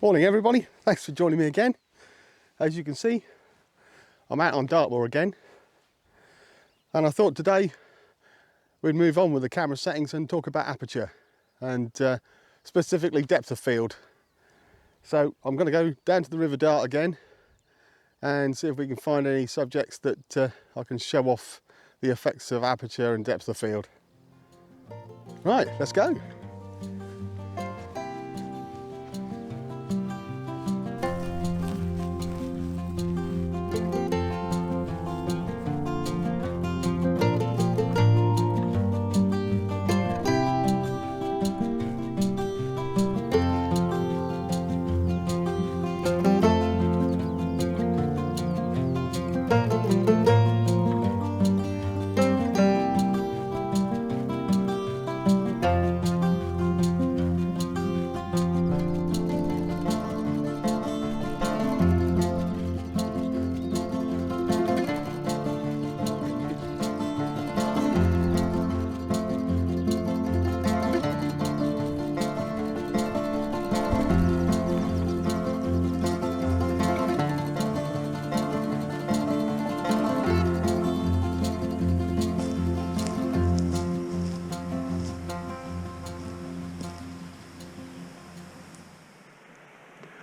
Morning everybody, thanks for joining me again. As you can see, I'm out on Dartmoor again, and I thought today we'd move on with the camera settings and talk about aperture and specifically depth of field. So I'm going to go down to the River Dart again and see if we can find any subjects that I can show off the effects of aperture and depth of field. Right, let's go.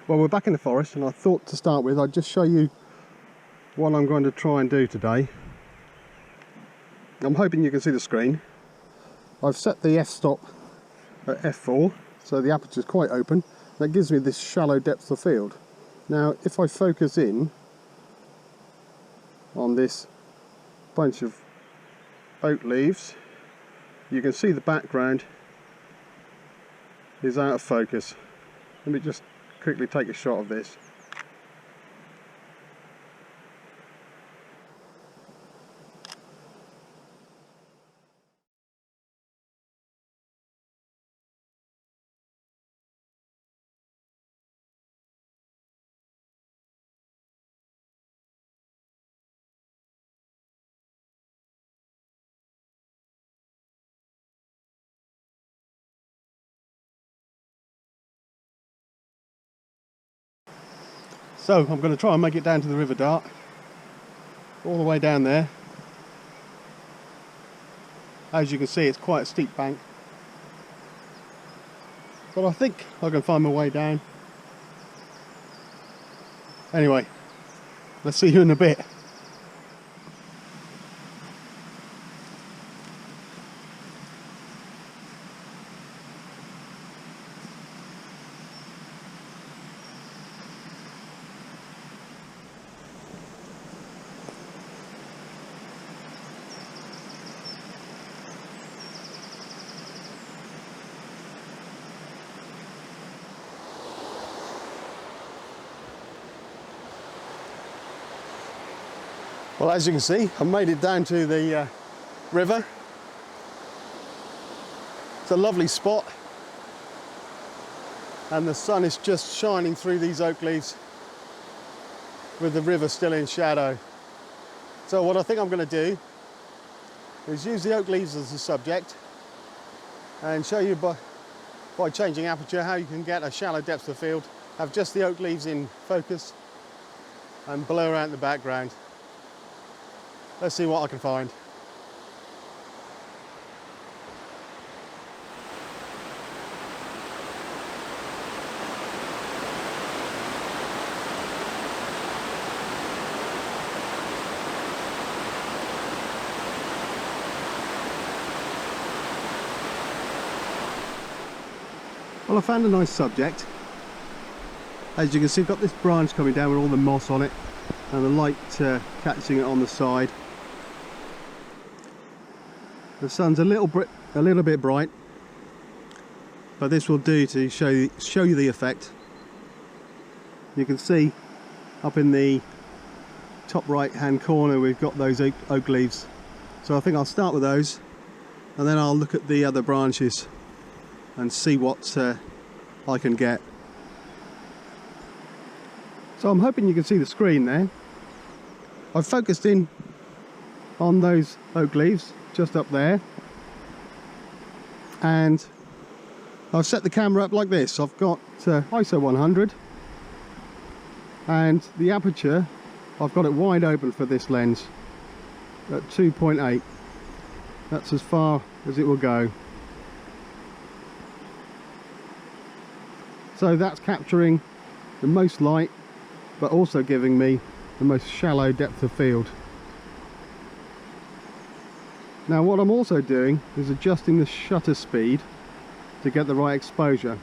Well, we're back in the forest, and I thought to start with I'd just show you what I'm going to try and do today. I'm hoping you can see the screen. I've set the f-stop at f4, so the aperture is quite open. That gives me this shallow depth of field. Now if I focus in on this bunch of oak leaves, you can see the background is out of focus. Let me just quickly take a shot of this. So I'm going to try and make it down to the River Dart, all the way down there. As you can see, it's quite a steep bank, but I think I can find my way down. Anyway, let's see you in a bit. Well, as you can see, I've made it down to the river. It's a lovely spot, and the sun is just shining through these oak leaves with the river still in shadow. So what I think I'm going to do is use the oak leaves as a subject and show you by changing aperture how you can get a shallow depth of field, have just the oak leaves in focus and blur out the background. Let's see what I can find. Well, I found a nice subject. As you can see, I've got this branch coming down with all the moss on it and the light catching it on the side. The sun's a little bit bright, but this will do to show you the effect. You can see up in the top right hand corner we've got those oak leaves, so I think I'll start with those and then I'll look at the other branches and see what I can get. So I'm hoping you can see the screen there. I've focused in on those oak leaves just up there, and I've set the camera up like this. I've got ISO 100 And the aperture, I've got it wide open for this lens at 2.8. That's as far as it will go. So that's capturing the most light, but also giving me the most shallow depth of field. Now what I'm also doing is adjusting the shutter speed to get the right exposure.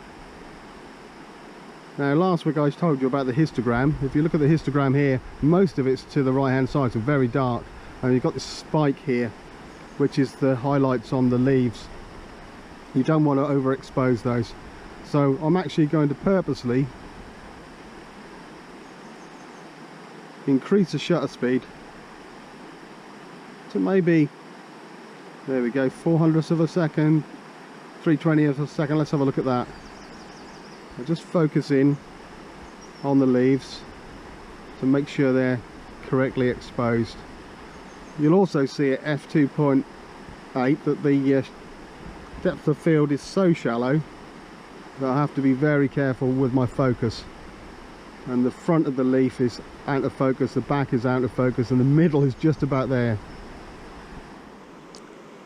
Now last week I told you about the histogram. If you look at the histogram here, most of it's to the right hand side, so very dark, and you've got this spike here which is the highlights on the leaves. You don't want to overexpose those, so I'm actually going to purposely increase the shutter speed to maybe, there we go, 400ths of a second, 3/20th of a second. Let's have a look at that. I'll just focus in on the leaves to make sure they're correctly exposed. You'll also see at f2.8 that the depth of field is so shallow that I have to be very careful with my focus. And the front of the leaf is out of focus, the back is out of focus, and the middle is just about there.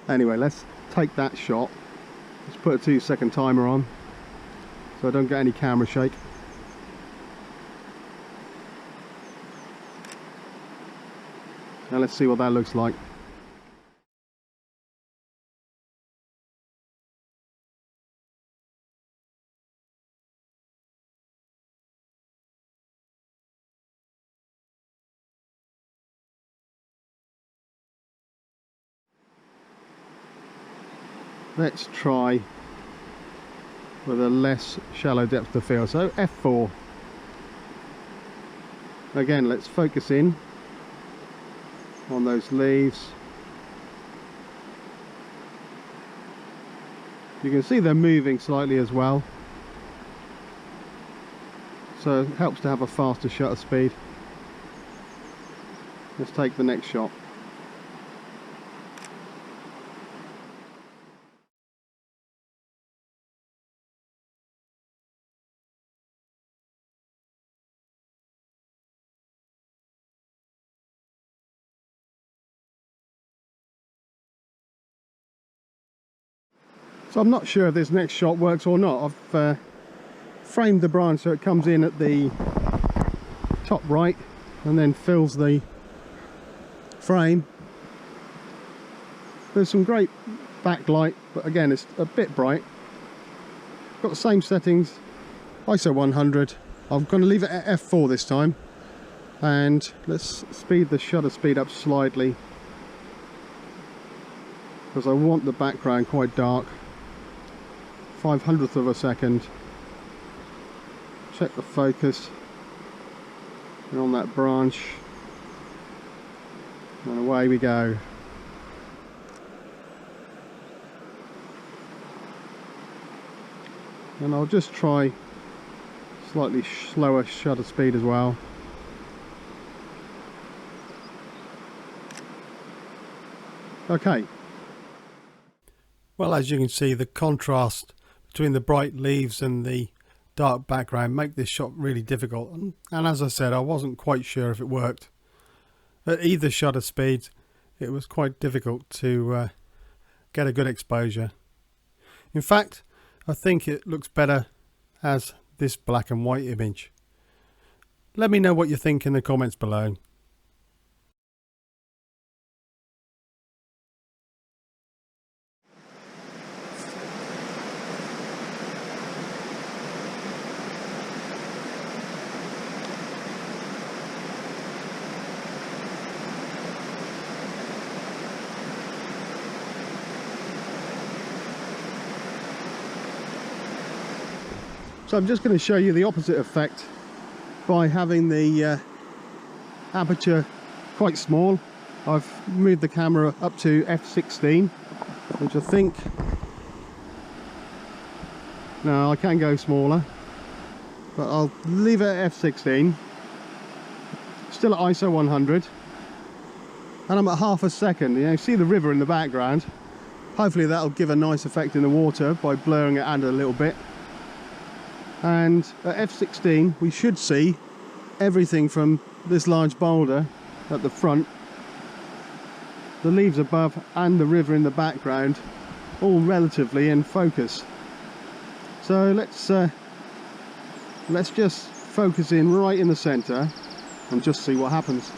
Anyway, let's take that shot. Let's put a 2-second timer on so I don't get any camera shake. Now let's see what that looks like. Let's try with a less shallow depth of field, so f4. Again, let's focus in on those leaves. You can see they're moving slightly as well, so it helps to have a faster shutter speed. Let's take the next shot. So I'm not sure if this next shot works or not. I've framed the branch so it comes in at the top right and then fills the frame. There's some great backlight, but again it's a bit bright. Got the same settings, ISO 100. I'm going to leave it at f4 this time, and let's speed the shutter speed up slightly because I want the background quite dark. 500th of a second. Check the focus and on that branch, and away we go. And I'll just try slightly slower shutter speed as well. Okay. Well, as you can see, the contrast between the bright leaves and the dark background make this shot really difficult, and as I said, I wasn't quite sure if it worked. At either shutter speed it was quite difficult to get a good exposure. In fact, I think it looks better as this black and white image. Let me know what you think in the comments below. So I'm just going to show you the opposite effect by having the aperture quite small. I've moved the camera up to f16, which I think, no, I can go smaller, but I'll leave it at f16. Still at ISO 100, and I'm at half a second. You know, see the river in the background. Hopefully that'll give a nice effect in the water by blurring it out a little bit. And at f16 we should see everything from this large boulder at the front, the leaves above and the river in the background, all relatively in focus. So let's just focus in right in the center and just see what happens.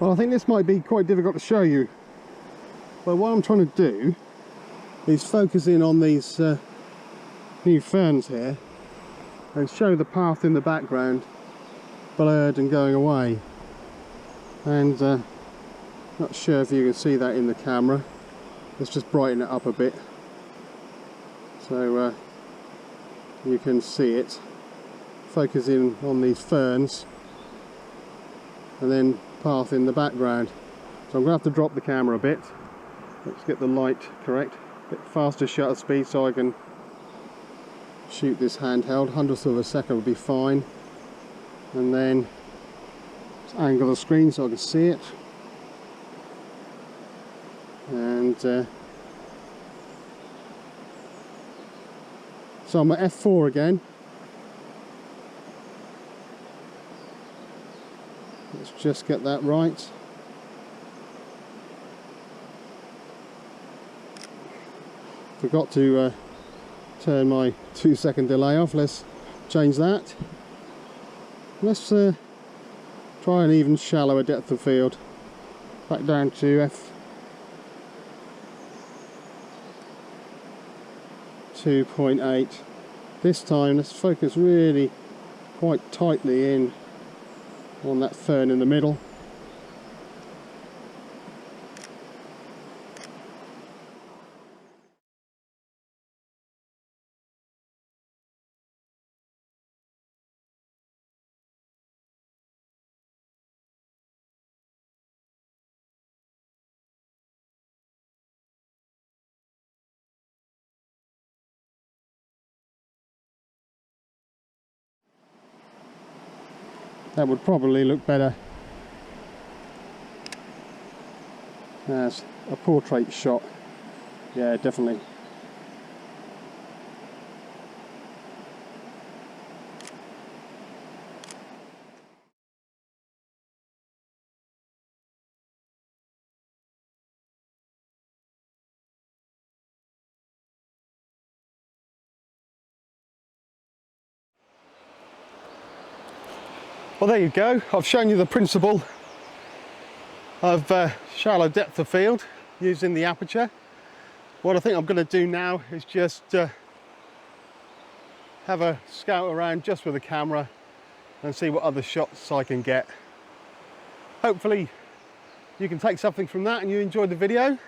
Well, I think this might be quite difficult to show you, but what I'm trying to do is focus in on these new ferns here and show the path in the background blurred and going away. And not sure if you can see that in the camera. Let's just brighten it up a bit so you can see it. Focus in on these ferns and then path in the background. So I'm going to have to drop the camera a bit. Let's get the light correct. A bit faster shutter speed so I can shoot this handheld. 100th of a second would be fine. And then angle the screen so I can see it. And so I'm at F4 again. Let's just get that right. Forgot to turn my 2-second delay off. Let's change that. Let's try an even shallower depth of field. Back down to F2.8. This time let's focus really quite tightly in on that fern in the middle. That would probably look better as a portrait shot. Yeah, definitely. Well, there you go. I've shown you the principle of shallow depth of field using the Aperture. What I think I'm going to do now is just have a scout around just with the camera and see what other shots I can get. Hopefully you can take something from that and you enjoyed the video.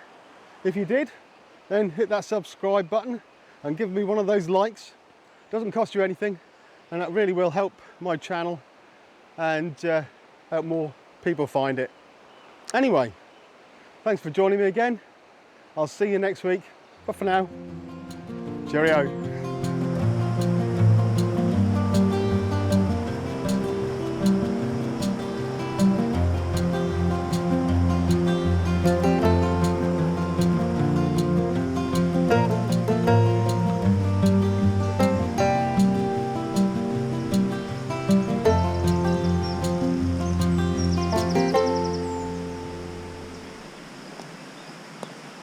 If you did, then hit that subscribe button and give me one of those likes. It doesn't cost you anything and that really will help my channel and help more people find it. Anyway, thanks for joining me again. I'll see you next week, but for now, cheerio.